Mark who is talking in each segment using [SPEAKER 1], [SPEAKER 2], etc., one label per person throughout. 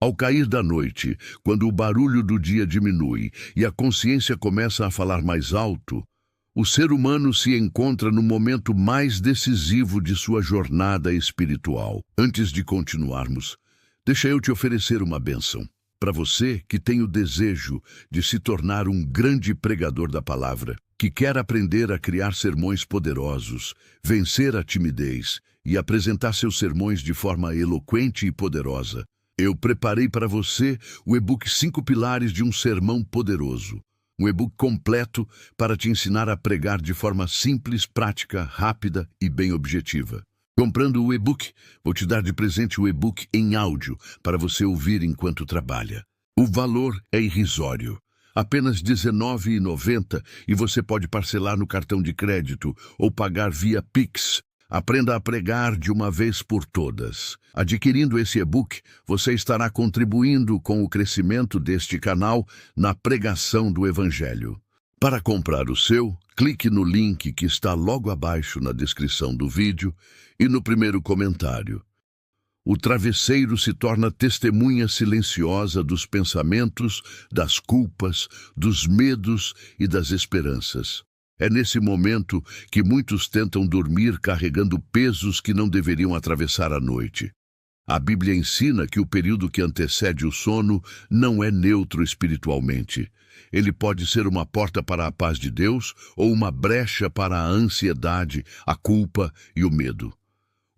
[SPEAKER 1] Ao cair da noite, quando o barulho do dia diminui e a consciência começa a falar mais alto, o ser humano se encontra no momento mais decisivo de sua jornada espiritual. Antes de continuarmos, deixa eu te oferecer uma bênção. Para você que tem o desejo de se tornar um grande pregador da palavra, que quer aprender a criar sermões poderosos, vencer a timidez e apresentar seus sermões de forma eloquente e poderosa, eu preparei para você o e-book 5 Pilares de um Sermão Poderoso. Um e-book completo para te ensinar a pregar de forma simples, prática, rápida e bem objetiva. Comprando o e-book, vou te dar de presente o e-book em áudio para você ouvir enquanto trabalha. O valor é irrisório. Apenas R$ 19,90 e você pode parcelar no cartão de crédito ou pagar via Pix. Aprenda a pregar de uma vez por todas. Adquirindo esse e-book, você estará contribuindo com o crescimento deste canal na pregação do Evangelho. Para comprar o seu, clique no link que está logo abaixo na descrição do vídeo e no primeiro comentário. O travesseiro se torna testemunha silenciosa dos pensamentos, das culpas, dos medos e das esperanças. É nesse momento que muitos tentam dormir carregando pesos que não deveriam atravessar a noite. A Bíblia ensina que o período que antecede o sono não é neutro espiritualmente. Ele pode ser uma porta para a paz de Deus ou uma brecha para a ansiedade, a culpa e o medo.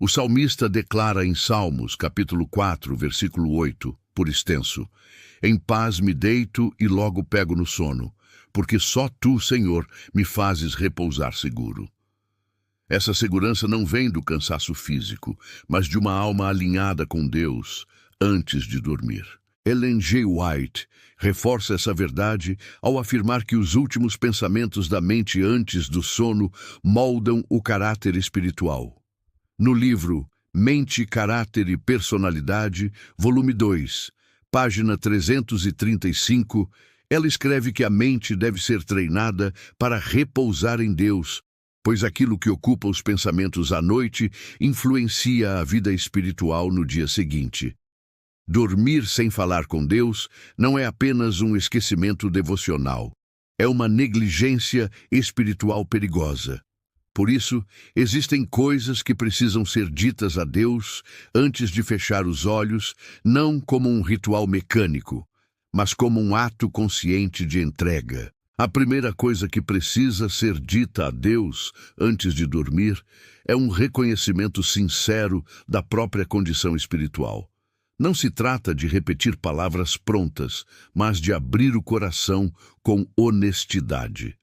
[SPEAKER 1] O salmista declara em Salmos, capítulo 4, versículo 8, por extenso: "Em paz me deito e logo pego no sono, porque só Tu, Senhor, me fazes repousar seguro." Essa segurança não vem do cansaço físico, mas de uma alma alinhada com Deus antes de dormir. Ellen G. White reforça essa verdade ao afirmar que os últimos pensamentos da mente antes do sono moldam o caráter espiritual. No livro Mente, Caráter e Personalidade, volume 2, página 335, ela escreve que a mente deve ser treinada para repousar em Deus, pois aquilo que ocupa os pensamentos à noite influencia a vida espiritual no dia seguinte. Dormir sem falar com Deus não é apenas um esquecimento devocional, é uma negligência espiritual perigosa. Por isso, existem coisas que precisam ser ditas a Deus antes de fechar os olhos, não como um ritual mecânico, mas como um ato consciente de entrega. A primeira coisa que precisa ser dita a Deus antes de dormir é um reconhecimento sincero da própria condição espiritual. Não se trata de repetir palavras prontas, mas de abrir o coração com honestidade.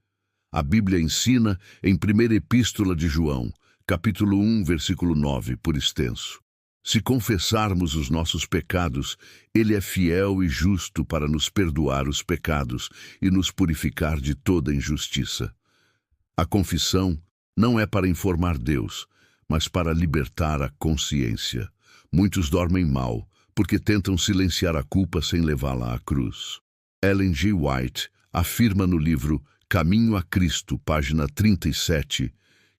[SPEAKER 1] A Bíblia ensina em 1ª Epístola de João, capítulo 1, versículo 9, por extenso: "Se confessarmos os nossos pecados, Ele é fiel e justo para nos perdoar os pecados e nos purificar de toda injustiça." A confissão não é para informar Deus, mas para libertar a consciência. Muitos dormem mal, porque tentam silenciar a culpa sem levá-la à cruz. Ellen G. White afirma no livro Caminho a Cristo, página 37,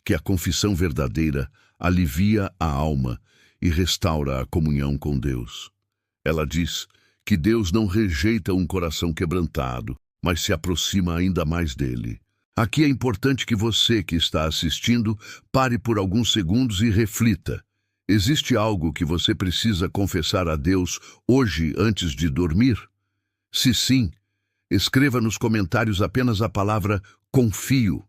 [SPEAKER 1] que a confissão verdadeira alivia a alma e restaura a comunhão com Deus. Ela diz que Deus não rejeita um coração quebrantado, mas se aproxima ainda mais dele. Aqui é importante que você que está assistindo pare por alguns segundos e reflita. Existe algo que você precisa confessar a Deus hoje antes de dormir? Se sim, escreva nos comentários apenas a palavra "confio".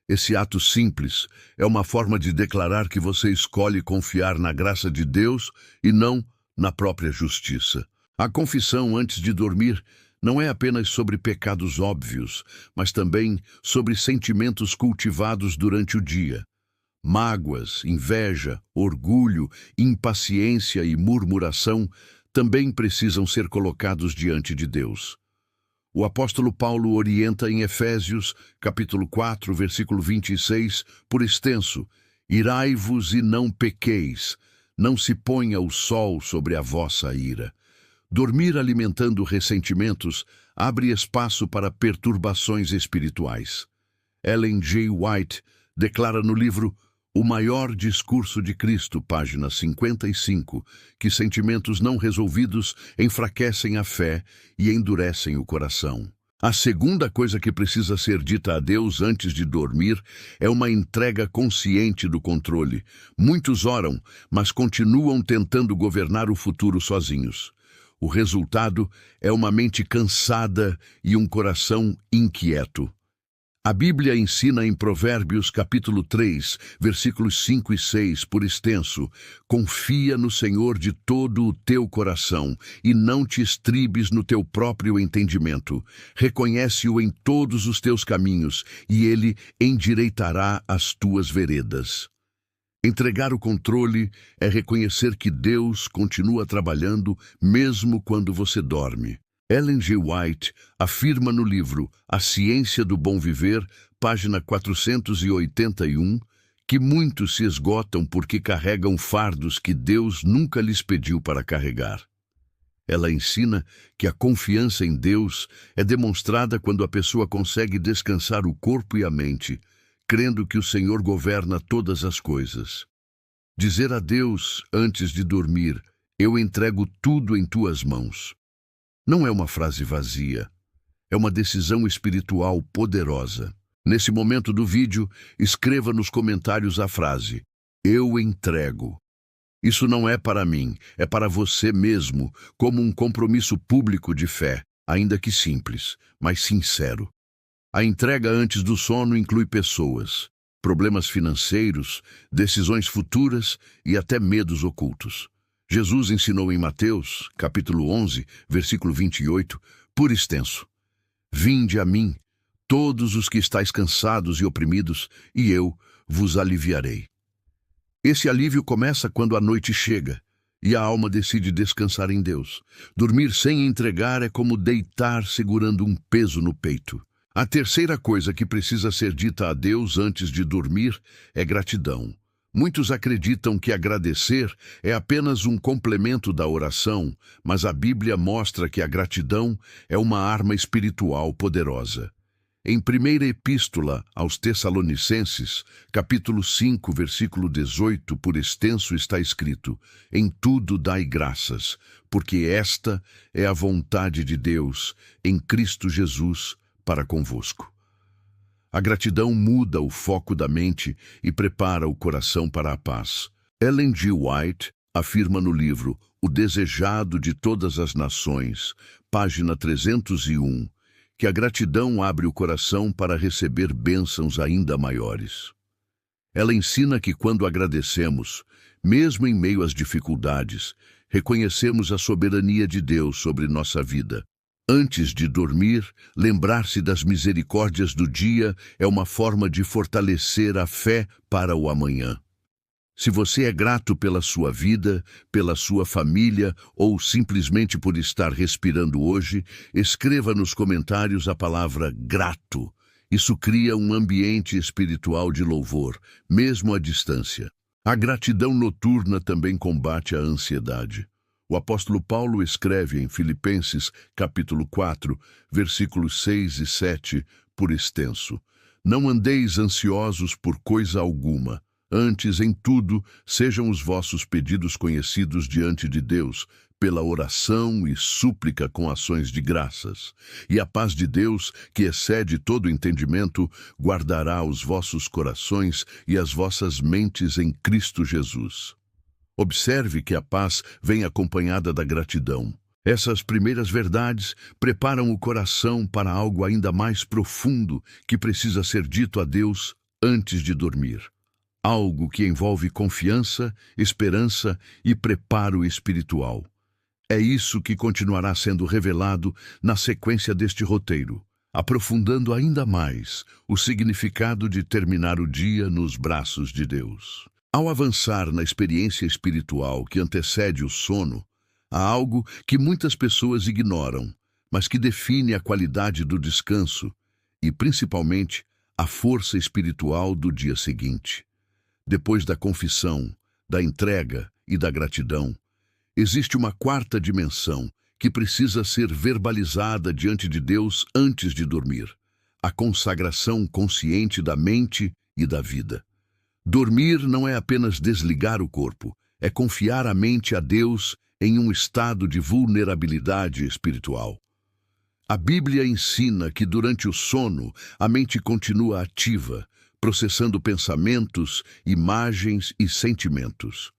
[SPEAKER 1] Esse ato simples é uma forma de declarar que você escolhe confiar na graça de Deus e não na própria justiça. A confissão antes de dormir não é apenas sobre pecados óbvios, mas também sobre sentimentos cultivados durante o dia. Mágoas, inveja, orgulho, impaciência e murmuração também precisam ser colocados diante de Deus. O apóstolo Paulo orienta em Efésios, capítulo 4, versículo 26, por extenso: "Irai-vos e não pequeis, não se ponha o sol sobre a vossa ira." Dormir alimentando ressentimentos abre espaço para perturbações espirituais. Ellen G. White declara no livro O Maior Discurso de Cristo, página 55, que sentimentos não resolvidos enfraquecem a fé e endurecem o coração. A segunda coisa que precisa ser dita a Deus antes de dormir é uma entrega consciente do controle. Muitos oram, mas continuam tentando governar o futuro sozinhos. O resultado é uma mente cansada e um coração inquieto. A Bíblia ensina em Provérbios capítulo 3, versículos 5 e 6, por extenso: confia no Senhor de todo o teu coração e não te estribes no teu próprio entendimento. Reconhece-o em todos os teus caminhos e ele endireitará as tuas veredas. Entregar o controle é reconhecer que Deus continua trabalhando mesmo quando você dorme. Ellen G. White afirma no livro A Ciência do Bom Viver, página 481, que muitos se esgotam porque carregam fardos que Deus nunca lhes pediu para carregar. Ela ensina que a confiança em Deus é demonstrada quando a pessoa consegue descansar o corpo e a mente, crendo que o Senhor governa todas as coisas. Dizer a Deus antes de dormir: eu entrego tudo em tuas mãos, não é uma frase vazia, é uma decisão espiritual poderosa. Nesse momento do vídeo, escreva nos comentários a frase: eu entrego. Isso não é para mim, é para você mesmo, como um compromisso público de fé, ainda que simples, mas sincero. A entrega antes do sono inclui pessoas, problemas financeiros, decisões futuras e até medos ocultos. Jesus ensinou em Mateus, capítulo 11, versículo 28, por extenso: vinde a mim, todos os que estáis cansados e oprimidos, e eu vos aliviarei. Esse alívio começa quando a noite chega e a alma decide descansar em Deus. Dormir sem entregar é como deitar segurando um peso no peito. A terceira coisa que precisa ser dita a Deus antes de dormir é gratidão. Muitos acreditam que agradecer é apenas um complemento da oração, mas a Bíblia mostra que a gratidão é uma arma espiritual poderosa. Em primeira epístola aos Tessalonicenses, capítulo 5, versículo 18, por extenso está escrito: em tudo dai graças, porque esta é a vontade de Deus, em Cristo Jesus, para convosco. A gratidão muda o foco da mente e prepara o coração para a paz. Ellen G. White afirma no livro O Desejado de Todas as Nações, página 301, que a gratidão abre o coração para receber bênçãos ainda maiores. Ela ensina que quando agradecemos, mesmo em meio às dificuldades, reconhecemos a soberania de Deus sobre nossa vida. Antes de dormir, lembrar-se das misericórdias do dia é uma forma de fortalecer a fé para o amanhã. Se você é grato pela sua vida, pela sua família ou simplesmente por estar respirando hoje, escreva nos comentários a palavra grato. Isso cria um ambiente espiritual de louvor, mesmo à distância. A gratidão noturna também combate a ansiedade. O apóstolo Paulo escreve em Filipenses, capítulo 4, versículos 6 e 7, por extenso: não andeis ansiosos por coisa alguma, antes, em tudo, sejam os vossos pedidos conhecidos diante de Deus, pela oração e súplica com ações de graças. E a paz de Deus, que excede todo entendimento, guardará os vossos corações e as vossas mentes em Cristo Jesus. Observe que a paz vem acompanhada da gratidão. Essas primeiras verdades preparam o coração para algo ainda mais profundo que precisa ser dito a Deus antes de dormir. Algo que envolve confiança, esperança e preparo espiritual. É isso que continuará sendo revelado na sequência deste roteiro, aprofundando ainda mais o significado de terminar o dia nos braços de Deus. Ao avançar na experiência espiritual que antecede o sono, há algo que muitas pessoas ignoram, mas que define a qualidade do descanso e, principalmente, a força espiritual do dia seguinte. Depois da confissão, da entrega e da gratidão, existe uma quarta dimensão que precisa ser verbalizada diante de Deus antes de dormir: a consagração consciente da mente e da vida. Dormir não é apenas desligar o corpo, é confiar a mente a Deus em um estado de vulnerabilidade espiritual. A Bíblia ensina que durante o sono a mente continua ativa, processando pensamentos, imagens e sentimentos.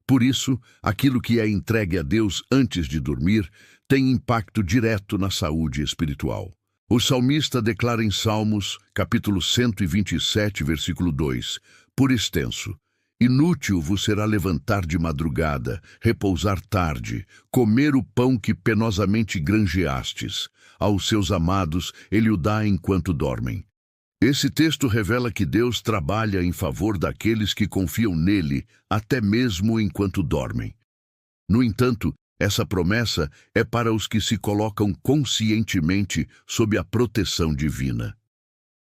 [SPEAKER 1] Por isso, aquilo que é entregue a Deus antes de dormir tem impacto direto na saúde espiritual. O salmista declara em Salmos, capítulo 127, versículo 2, por extenso: inútil vos será levantar de madrugada, repousar tarde, comer o pão que penosamente granjeastes. Aos seus amados ele o dá enquanto dormem. Esse texto revela que Deus trabalha em favor daqueles que confiam nele, até mesmo enquanto dormem. No entanto, essa promessa é para os que se colocam conscientemente sob a proteção divina.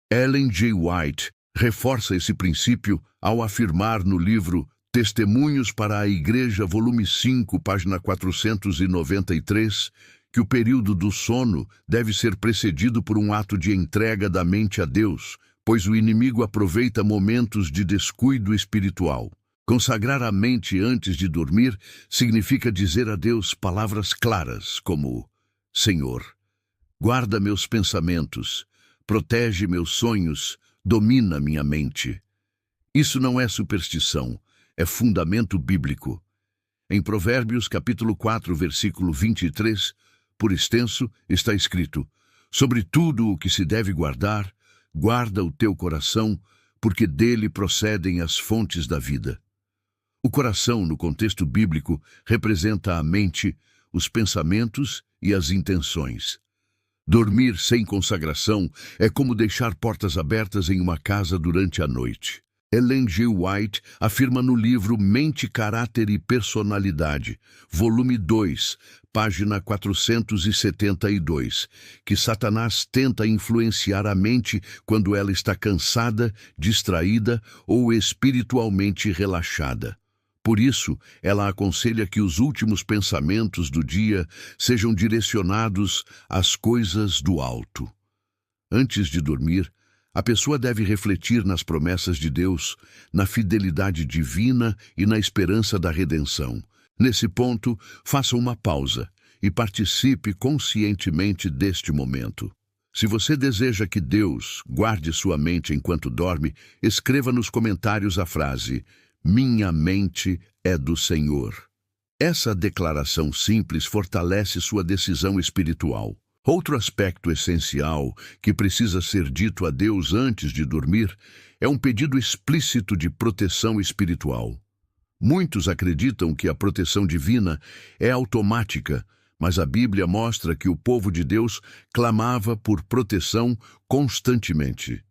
[SPEAKER 1] Ellen G. White reforça esse princípio ao afirmar no livro Testemunhos para a Igreja, volume 5, página 493, que o período do sono deve ser precedido por um ato de entrega da mente a Deus, pois o inimigo aproveita momentos de descuido espiritual. Consagrar a mente antes de dormir significa dizer a Deus palavras claras, como: Senhor, guarda meus pensamentos, protege meus sonhos, domina minha mente. Isso não é superstição, é fundamento bíblico. Em Provérbios, capítulo 4, versículo 23, por extenso, está escrito: sobre tudo o que se deve guardar, guarda o teu coração, porque dele procedem as fontes da vida. O coração, no contexto bíblico, representa a mente, os pensamentos e as intenções. Dormir sem consagração é como deixar portas abertas em uma casa durante a noite. Ellen G. White afirma no livro Mente, Caráter e Personalidade, volume 2, página 472, que Satanás tenta influenciar a mente quando ela está cansada, distraída ou espiritualmente relaxada. Por isso, ela aconselha que os últimos pensamentos do dia sejam direcionados às coisas do alto. Antes de dormir, a pessoa deve refletir nas promessas de Deus, na fidelidade divina e na esperança da redenção. Nesse ponto, faça uma pausa e participe conscientemente deste momento. Se você deseja que Deus guarde sua mente enquanto dorme, escreva nos comentários a frase: minha mente é do Senhor. Essa declaração simples fortalece sua decisão espiritual. Outro aspecto essencial que precisa ser dito a Deus antes de dormir é um pedido explícito de proteção espiritual. Muitos acreditam que a proteção divina é automática, mas a Bíblia mostra que o povo de Deus clamava por proteção constantemente.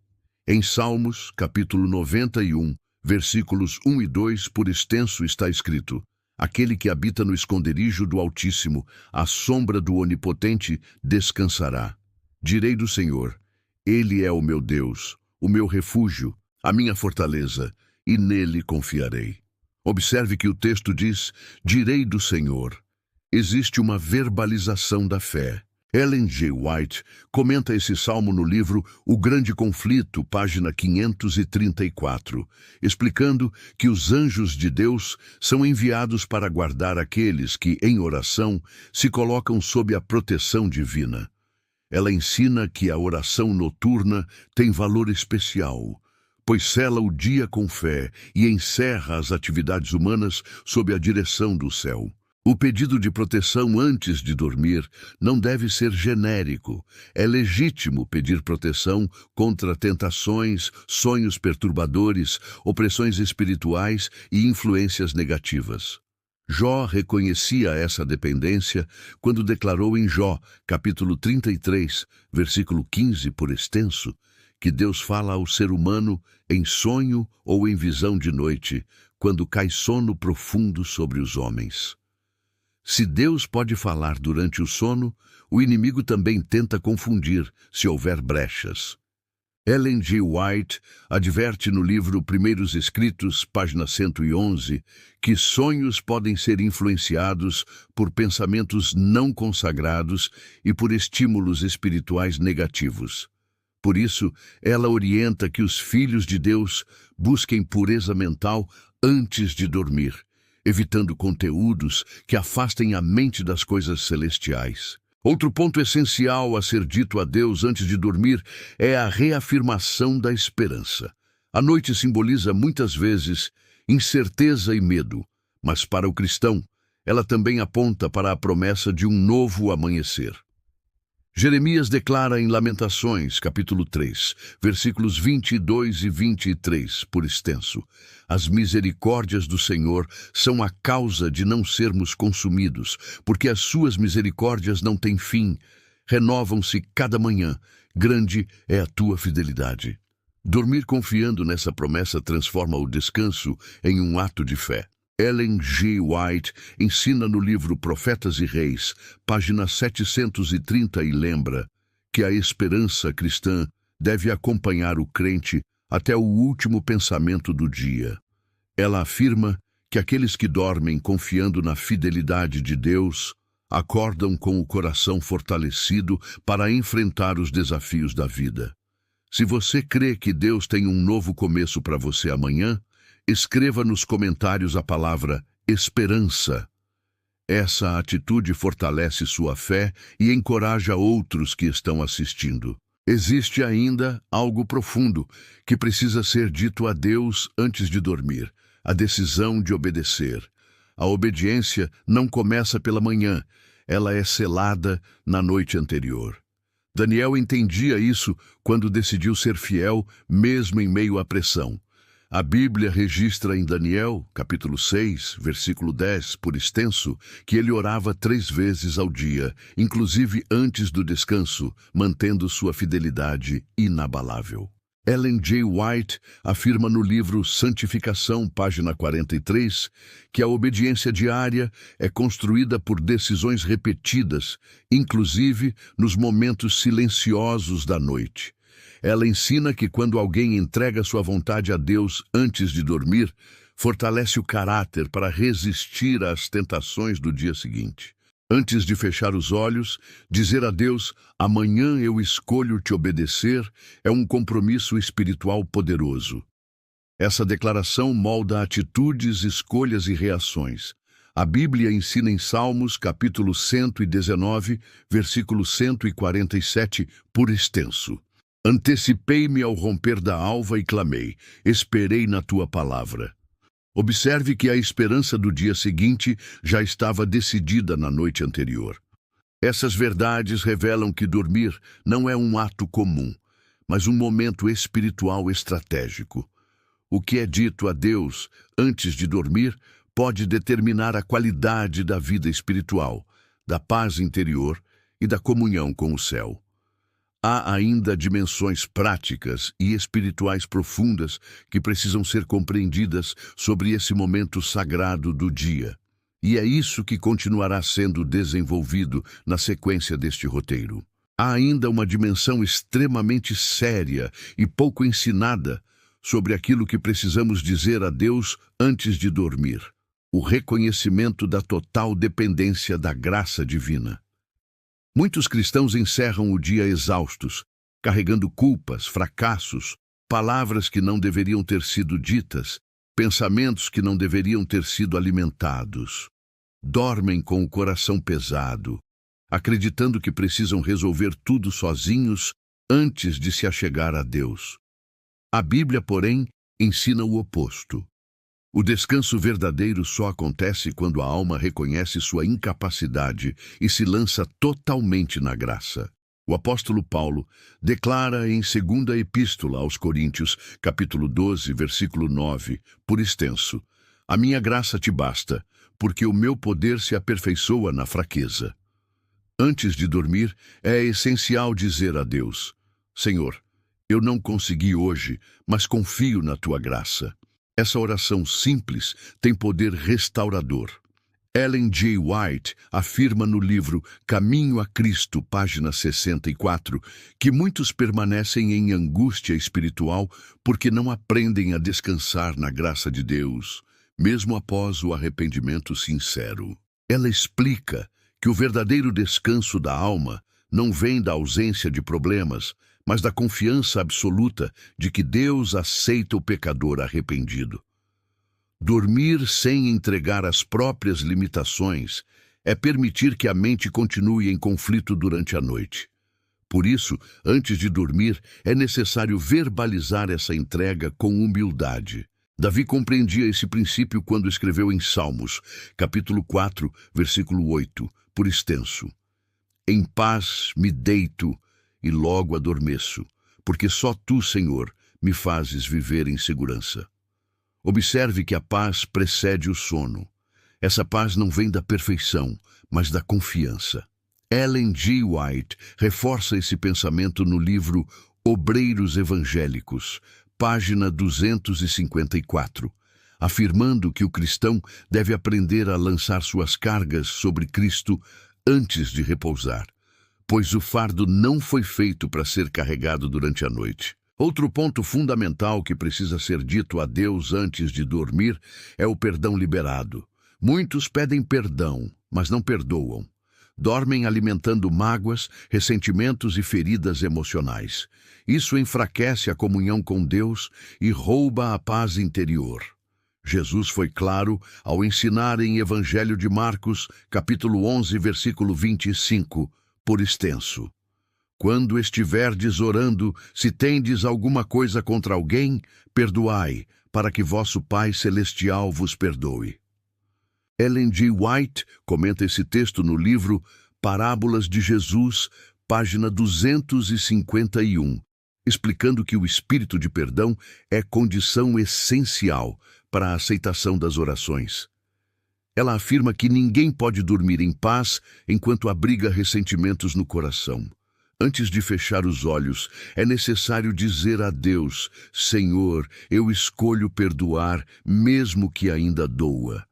[SPEAKER 1] Em Salmos, capítulo 91, versículos 1 e 2, por extenso, está escrito: aquele que habita no esconderijo do Altíssimo, à sombra do Onipotente, descansará. Direi do Senhor: Ele é o meu Deus, o meu refúgio, a minha fortaleza, e nele confiarei. Observe que o texto diz: direi do Senhor. Existe uma verbalização da fé. Ellen G. White comenta esse salmo no livro O Grande Conflito, página 534, explicando que os anjos de Deus são enviados para guardar aqueles que, em oração, se colocam sob a proteção divina. Ela ensina que a oração noturna tem valor especial, pois sela o dia com fé e encerra as atividades humanas sob a direção do céu. O pedido de proteção antes de dormir não deve ser genérico. É legítimo pedir proteção contra tentações, sonhos perturbadores, opressões espirituais e influências negativas. Jó reconhecia essa dependência quando declarou em Jó, capítulo 33, versículo 15, por extenso, que Deus fala ao ser humano em sonho ou em visão de noite, quando cai sono profundo sobre os homens. Se Deus pode falar durante o sono, o inimigo também tenta confundir se houver brechas. Ellen G. White adverte no livro Primeiros Escritos, página 111, que sonhos podem ser influenciados por pensamentos não consagrados e por estímulos espirituais negativos. Por isso, ela orienta que os filhos de Deus busquem pureza mental antes de dormir, evitando conteúdos que afastem a mente das coisas celestiais. Outro ponto essencial a ser dito a Deus antes de dormir é a reafirmação da esperança. A noite simboliza muitas vezes incerteza e medo, mas para o cristão, ela também aponta para a promessa de um novo amanhecer. Jeremias declara em Lamentações, capítulo 3, versículos 22 e 23, por extenso: as misericórdias do Senhor são a causa de não sermos consumidos, porque as suas misericórdias não têm fim, renovam-se cada manhã, grande é a tua fidelidade. Dormir confiando nessa promessa transforma o descanso em um ato de fé. Ellen G. White ensina no livro Profetas e Reis, página 730, e lembra que a esperança cristã deve acompanhar o crente até o último pensamento do dia. Ela afirma que aqueles que dormem confiando na fidelidade de Deus acordam com o coração fortalecido para enfrentar os desafios da vida. Se você crê que Deus tem um novo começo para você amanhã, escreva nos comentários a palavra esperança. Essa atitude fortalece sua fé e encoraja outros que estão assistindo. Existe ainda algo profundo que precisa ser dito a Deus antes de dormir: a decisão de obedecer. A obediência não começa pela manhã, ela é selada na noite anterior. Daniel entendia isso quando decidiu ser fiel, mesmo em meio à pressão. A Bíblia registra em Daniel, capítulo 6, versículo 10, por extenso, que ele orava 3 vezes ao dia, inclusive antes do descanso, mantendo sua fidelidade inabalável. Ellen G. White afirma no livro Santificação, página 43, que a obediência diária é construída por decisões repetidas, inclusive nos momentos silenciosos da noite. Ela ensina que quando alguém entrega sua vontade a Deus antes de dormir, fortalece o caráter para resistir às tentações do dia seguinte. Antes de fechar os olhos, dizer a Deus: amanhã eu escolho te obedecer, é um compromisso espiritual poderoso. Essa declaração molda atitudes, escolhas e reações. A Bíblia ensina em Salmos, capítulo 119, versículo 147, por extenso: antecipei-me ao romper da alva e clamei, esperei na tua palavra. Observe que a esperança do dia seguinte já estava decidida na noite anterior. Essas verdades revelam que dormir não é um ato comum, mas um momento espiritual estratégico. O que é dito a Deus antes de dormir pode determinar a qualidade da vida espiritual, da paz interior e da comunhão com o céu. Há ainda dimensões práticas e espirituais profundas que precisam ser compreendidas sobre esse momento sagrado do dia. E é isso que continuará sendo desenvolvido na sequência deste roteiro. Há ainda uma dimensão extremamente séria e pouco ensinada sobre aquilo que precisamos dizer a Deus antes de dormir: o reconhecimento da total dependência da graça divina. Muitos cristãos encerram o dia exaustos, carregando culpas, fracassos, palavras que não deveriam ter sido ditas, pensamentos que não deveriam ter sido alimentados. Dormem com o coração pesado, acreditando que precisam resolver tudo sozinhos antes de se achegar a Deus. A Bíblia, porém, ensina o oposto. O descanso verdadeiro só acontece quando a alma reconhece sua incapacidade e se lança totalmente na graça. O apóstolo Paulo declara em 2ª Epístola aos Coríntios, capítulo 12, versículo 9, por extenso: a minha graça te basta, porque o meu poder se aperfeiçoa na fraqueza. Antes de dormir, é essencial dizer a Deus: Senhor, eu não consegui hoje, mas confio na tua graça. Essa oração simples tem poder restaurador. Ellen G. White afirma no livro Caminho a Cristo, página 64, que muitos permanecem em angústia espiritual porque não aprendem a descansar na graça de Deus, mesmo após o arrependimento sincero. Ela explica que o verdadeiro descanso da alma não vem da ausência de problemas, mas da confiança absoluta de que Deus aceita o pecador arrependido. Dormir sem entregar as próprias limitações é permitir que a mente continue em conflito durante a noite. Por isso, antes de dormir, é necessário verbalizar essa entrega com humildade. Davi compreendia esse princípio quando escreveu em Salmos, capítulo 4, versículo 8, por extenso: Em paz me deito e logo adormeço, porque só tu, Senhor, me fazes viver em segurança. Observe que a paz precede o sono. Essa paz não vem da perfeição, mas da confiança. Ellen G. White reforça esse pensamento no livro Obreiros Evangélicos, página 254, afirmando que o cristão deve aprender a lançar suas cargas sobre Cristo antes de repousar, pois o fardo não foi feito para ser carregado durante a noite. Outro ponto fundamental que precisa ser dito a Deus antes de dormir é o perdão liberado. Muitos pedem perdão, mas não perdoam. Dormem alimentando mágoas, ressentimentos e feridas emocionais. Isso enfraquece a comunhão com Deus e rouba a paz interior. Jesus foi claro ao ensinar em Evangelho de Marcos, capítulo 11, versículo 25, por extenso: Quando estiverdes orando, se tendes alguma coisa contra alguém, perdoai, para que vosso Pai Celestial vos perdoe. Ellen G. White comenta esse texto no livro Parábolas de Jesus, página 251, explicando que o espírito de perdão é condição essencial para a aceitação das orações. Ela afirma que ninguém pode dormir em paz enquanto abriga ressentimentos no coração. Antes de fechar os olhos, é necessário dizer a Deus: Senhor, eu escolho perdoar, mesmo que ainda doa.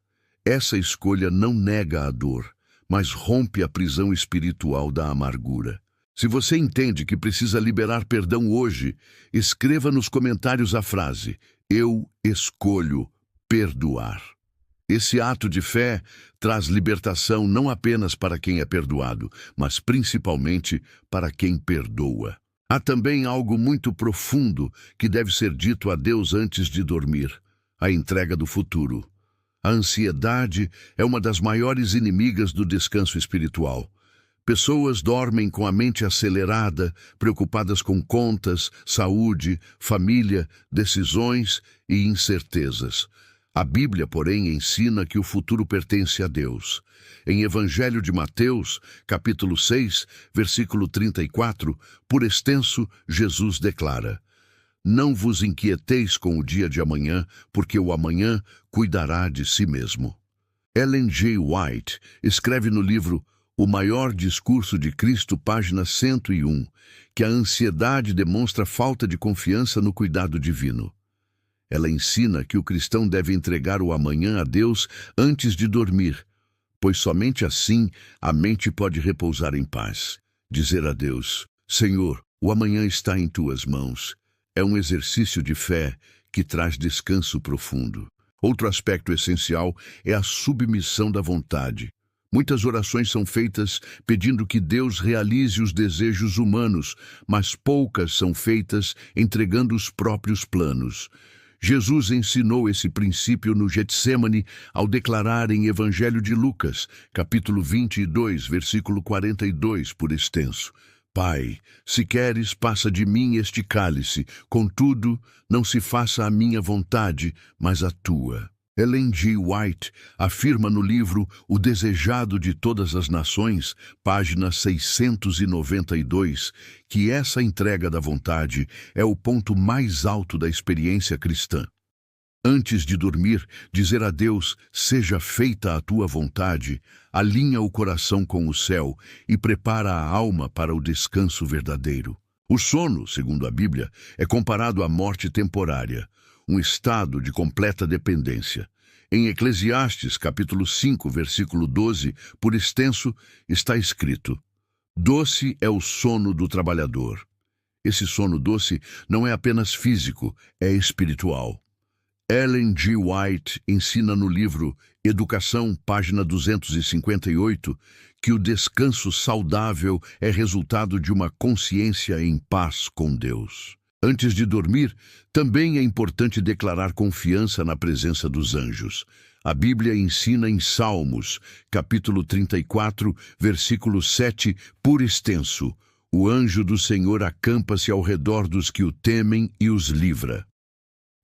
[SPEAKER 1] Essa escolha não nega a dor, mas rompe a prisão espiritual da amargura. Se você entende que precisa liberar perdão hoje, escreva nos comentários a frase: Eu escolho perdoar. Esse ato de fé traz libertação não apenas para quem é perdoado, mas principalmente para quem perdoa. Há também algo muito profundo que deve ser dito a Deus antes de dormir: a entrega do futuro. A ansiedade é uma das maiores inimigas do descanso espiritual. Pessoas dormem com a mente acelerada, preocupadas com contas, saúde, família, decisões e incertezas. A Bíblia, porém, ensina que o futuro pertence a Deus. Em Evangelho de Mateus, capítulo 6, versículo 34, por extenso, Jesus declara: Não vos inquieteis com o dia de amanhã, porque o amanhã cuidará de si mesmo. Ellen G. White escreve no livro O Maior Discurso de Cristo, página 101, que a ansiedade demonstra falta de confiança no cuidado divino. Ela ensina que o cristão deve entregar o amanhã a Deus antes de dormir, pois somente assim a mente pode repousar em paz. Dizer a Deus: Senhor, o amanhã está em tuas mãos. É um exercício de fé que traz descanso profundo. Outro aspecto essencial é a submissão da vontade. Muitas orações são feitas pedindo que Deus realize os desejos humanos, mas poucas são feitas entregando os próprios planos. Jesus ensinou esse princípio no Getsêmani ao declarar em Evangelho de Lucas, capítulo 22, versículo 42, por extenso: Pai, se queres, passa de mim este cálice, contudo, não se faça a minha vontade, mas a tua. Ellen G. White afirma no livro O Desejado de Todas as Nações, página 692, que essa entrega da vontade é o ponto mais alto da experiência cristã. Antes de dormir, dizer a Deus: seja feita a tua vontade, alinha o coração com o céu e prepara a alma para o descanso verdadeiro. O sono, segundo a Bíblia, é comparado à morte temporária, um estado de completa dependência. Em Eclesiastes, capítulo 5, versículo 12, por extenso, está escrito: Doce é o sono do trabalhador. Esse sono doce não é apenas físico, é espiritual. Ellen G. White ensina no livro Educação, página 258, que o descanso saudável é resultado de uma consciência em paz com Deus. Antes de dormir, também é importante declarar confiança na presença dos anjos. A Bíblia ensina em Salmos, capítulo 34, versículo 7, por extenso: o anjo do Senhor acampa-se ao redor dos que o temem e os livra.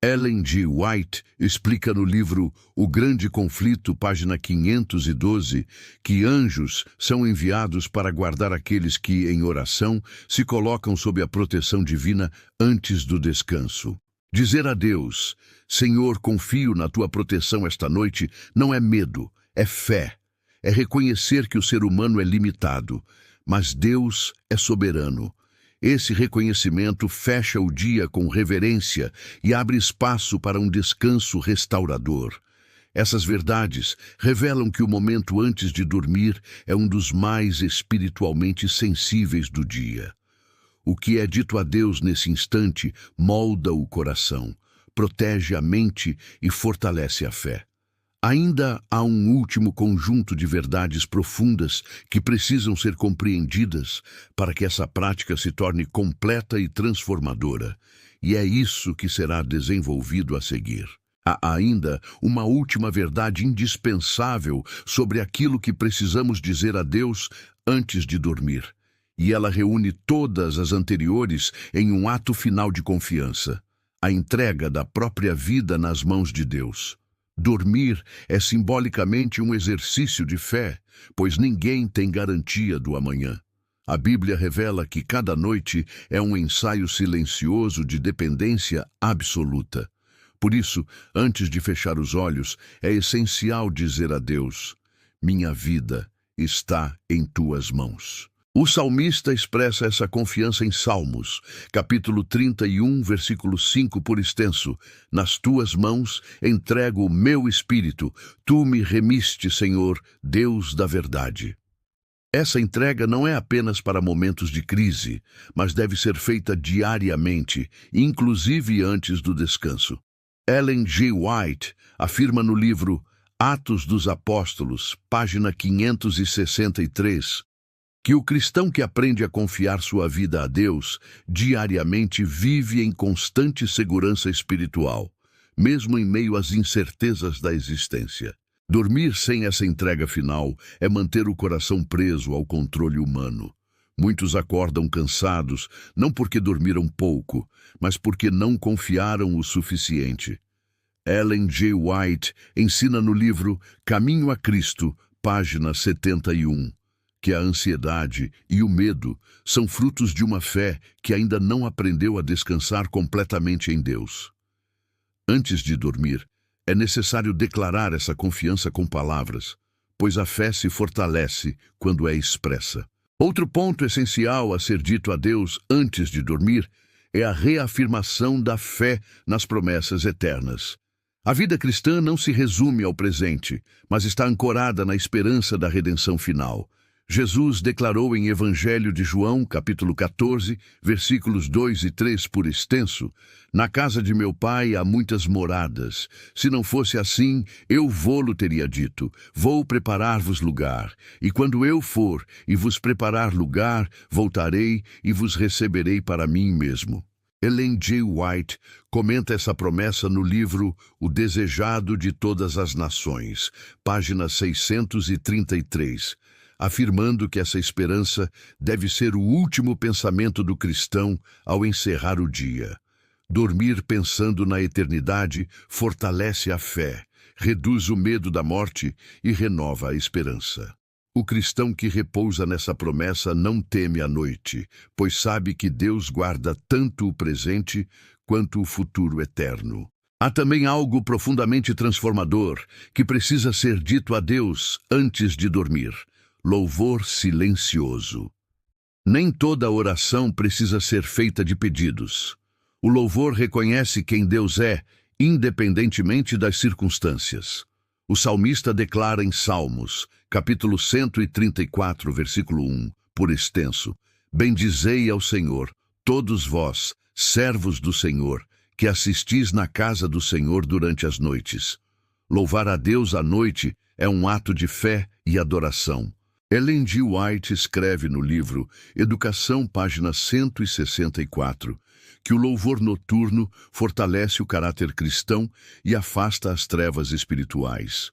[SPEAKER 1] Ellen G. White explica no livro O Grande Conflito, página 512, que anjos são enviados para guardar aqueles que, em oração, se colocam sob a proteção divina antes do descanso. Dizer a Deus: Senhor, confio na tua proteção esta noite, não é medo, é fé. É reconhecer que o ser humano é limitado, mas Deus é soberano. Esse reconhecimento fecha o dia com reverência e abre espaço para um descanso restaurador. Essas verdades revelam que o momento antes de dormir é um dos mais espiritualmente sensíveis do dia. O que é dito a Deus nesse instante molda o coração, protege a mente e fortalece a fé. Ainda há um último conjunto de verdades profundas que precisam ser compreendidas para que essa prática se torne completa e transformadora, e é isso que será desenvolvido a seguir. Há ainda uma última verdade indispensável sobre aquilo que precisamos dizer a Deus antes de dormir, e ela reúne todas as anteriores em um ato final de confiança: a entrega da própria vida nas mãos de Deus. Dormir é simbolicamente um exercício de fé, pois ninguém tem garantia do amanhã. A Bíblia revela que cada noite é um ensaio silencioso de dependência absoluta. Por isso, antes de fechar os olhos, é essencial dizer a Deus: minha vida está em tuas mãos. O salmista expressa essa confiança em Salmos, capítulo 31, versículo 5 por extenso: nas tuas mãos entrego o meu espírito, tu me remiste, Senhor, Deus da verdade. Essa entrega não é apenas para momentos de crise, mas deve ser feita diariamente, inclusive antes do descanso. Ellen G. White afirma no livro Atos dos Apóstolos, página 563, que o cristão que aprende a confiar sua vida a Deus diariamente vive em constante segurança espiritual, mesmo em meio às incertezas da existência. Dormir sem essa entrega final é manter o coração preso ao controle humano. Muitos acordam cansados, não porque dormiram pouco, mas porque não confiaram o suficiente. Ellen G. White ensina no livro Caminho a Cristo, página 71, que a ansiedade e o medo são frutos de uma fé que ainda não aprendeu a descansar completamente em Deus. Antes de dormir, é necessário declarar essa confiança com palavras, pois a fé se fortalece quando é expressa. Outro ponto essencial a ser dito a Deus antes de dormir é a reafirmação da fé nas promessas eternas. A vida cristã não se resume ao presente, mas está ancorada na esperança da redenção final. Jesus declarou em Evangelho de João, capítulo 14, versículos 2 e 3 por extenso: na casa de meu pai há muitas moradas. Se não fosse assim, eu vô-lo teria dito: vou preparar-vos lugar. E quando eu for e vos preparar lugar, voltarei e vos receberei para mim mesmo. Ellen G. White comenta essa promessa no livro O Desejado de Todas as Nações, página 633. Afirmando que essa esperança deve ser o último pensamento do cristão ao encerrar o dia. Dormir pensando na eternidade fortalece a fé, reduz o medo da morte e renova a esperança. O cristão que repousa nessa promessa não teme a noite, pois sabe que Deus guarda tanto o presente quanto o futuro eterno. Há também algo profundamente transformador que precisa ser dito a Deus antes de dormir: louvor silencioso. Nem toda oração precisa ser feita de pedidos. O louvor reconhece quem Deus é, independentemente das circunstâncias. O salmista declara em Salmos, capítulo 134, versículo 1, por extenso: bendizei ao Senhor, todos vós, servos do Senhor, que assistis na casa do Senhor durante as noites. Louvar a Deus à noite é um ato de fé e adoração. Ellen G. White escreve no livro Educação, página 164, que o louvor noturno fortalece o caráter cristão e afasta as trevas espirituais.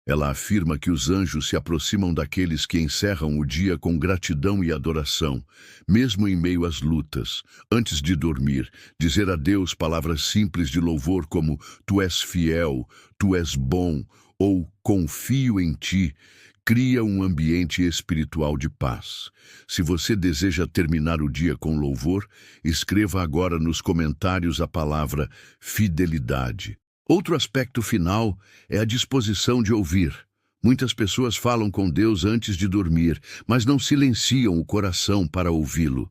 [SPEAKER 1] Ela afirma que os anjos se aproximam daqueles que encerram o dia com gratidão e adoração, mesmo em meio às lutas. Antes de dormir, dizer a Deus palavras simples de louvor como "Tu és fiel", "Tu és bom" ou "Confio em ti", cria um ambiente espiritual de paz. Se você deseja terminar o dia com louvor, escreva agora nos comentários a palavra fidelidade. Outro aspecto final é a disposição de ouvir. Muitas pessoas falam com Deus antes de dormir, mas não silenciam o coração para ouvi-lo.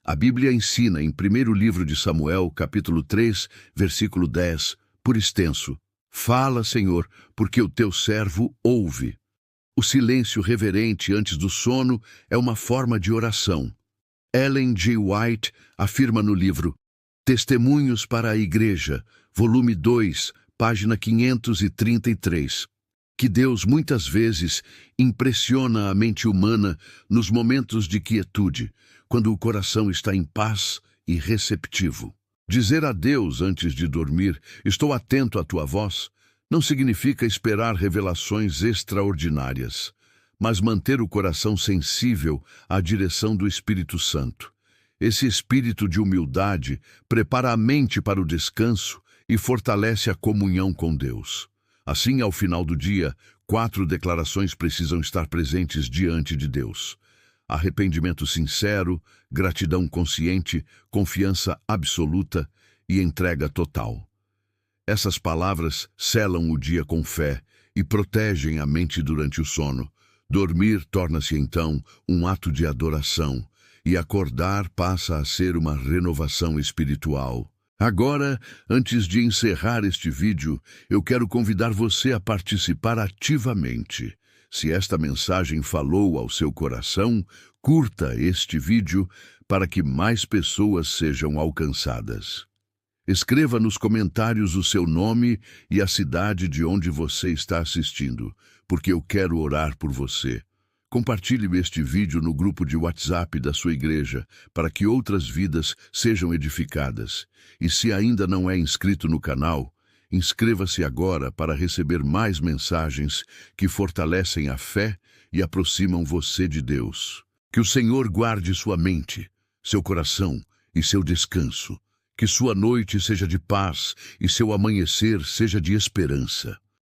[SPEAKER 1] A Bíblia ensina em 1º livro de Samuel, capítulo 3, versículo 10, por extenso: "Fala, Senhor, porque o teu servo ouve." O silêncio reverente antes do sono é uma forma de oração. Ellen G. White afirma no livro Testemunhos para a Igreja, volume 2, página 533, que Deus muitas vezes impressiona a mente humana nos momentos de quietude, quando o coração está em paz e receptivo. Dizer a Deus antes de dormir, "Estou atento à tua voz", não significa esperar revelações extraordinárias, mas manter o coração sensível à direção do Espírito Santo. Esse espírito de humildade prepara a mente para o descanso e fortalece a comunhão com Deus. Assim, ao final do dia, 4 declarações precisam estar presentes diante de Deus: arrependimento sincero, gratidão consciente, confiança absoluta e entrega total. Essas palavras selam o dia com fé e protegem a mente durante o sono. Dormir torna-se, então, um ato de adoração, e acordar passa a ser uma renovação espiritual. Agora, antes de encerrar este vídeo, eu quero convidar você a participar ativamente. Se esta mensagem falou ao seu coração, curta este vídeo para que mais pessoas sejam alcançadas. Escreva nos comentários o seu nome e a cidade de onde você está assistindo, porque eu quero orar por você. Compartilhe este vídeo no grupo de WhatsApp da sua igreja para que outras vidas sejam edificadas. E se ainda não é inscrito no canal, inscreva-se agora para receber mais mensagens que fortalecem a fé e aproximam você de Deus. Que o Senhor guarde sua mente, seu coração e seu descanso. Que sua noite seja de paz e seu amanhecer seja de esperança.